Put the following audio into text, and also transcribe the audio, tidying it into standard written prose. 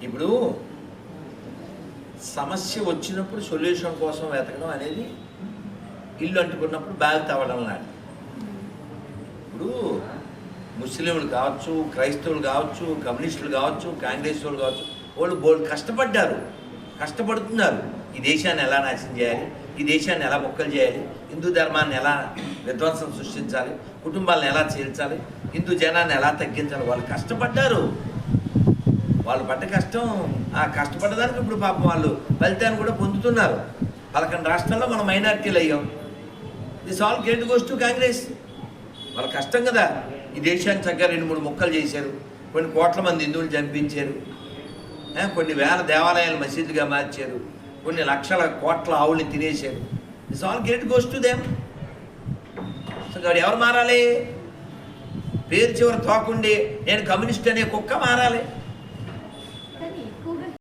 ఇప్పుడు సమస్య వచ్చినప్పుడు సొల్యూషన్ కోసం వెతకడం అనేది ఇల్లు అంటుకున్నప్పుడు బ్యాగ్ తవ్వడం లాంటి. ఇప్పుడు ముస్లింలు కావచ్చు, క్రైస్తవులు కావచ్చు, కమ్యూనిస్టులు కావచ్చు, కాంగ్రెస్ వాళ్ళు కావచ్చు, వాళ్ళు బోల్డ్ కష్టపడుతున్నారు. ఈ దేశాన్ని ఎలా నాశనం చేయాలి, ఈ దేశాన్ని ఎలా మొక్కలు చేయాలి, హిందూ ధర్మాన్ని ఎలా విధ్వంసం సృష్టించాలి, కుటుంబాలను ఎలా చీల్చాలి, హిందూ జనాన్ని ఎలా తగ్గించాలి. వాళ్ళు కష్టపడ్డారు. వాళ్ళు పడ్డ కష్టం, ఆ కష్టపడ్డదానికి ఇప్పుడు పాపం వాళ్ళు ఫలితాన్ని కూడా పొందుతున్నారు. 11 రాష్ట్రాల్లో మనం మైనారిటీలు అయ్యాం. This all credit goes to Congress. వాళ్ళ కష్టం కదా. ఈ దేశాన్ని చక్కగా 2-3 ముక్కలు చేశారు, కొన్ని కోట్ల మంది హిందువులు చంపించారు, కొన్ని వేల దేవాలయాలు మసీదుగా మార్చారు, కొన్ని లక్షల కోట్ల ఆవుల్ని తినేశారు. This all credit goes to them. So వాడు ఎవరు మారాలి? పేరు చివరి తోకుండి నేను కమ్యూనిస్ట్ అనే కుక్క మారాలి.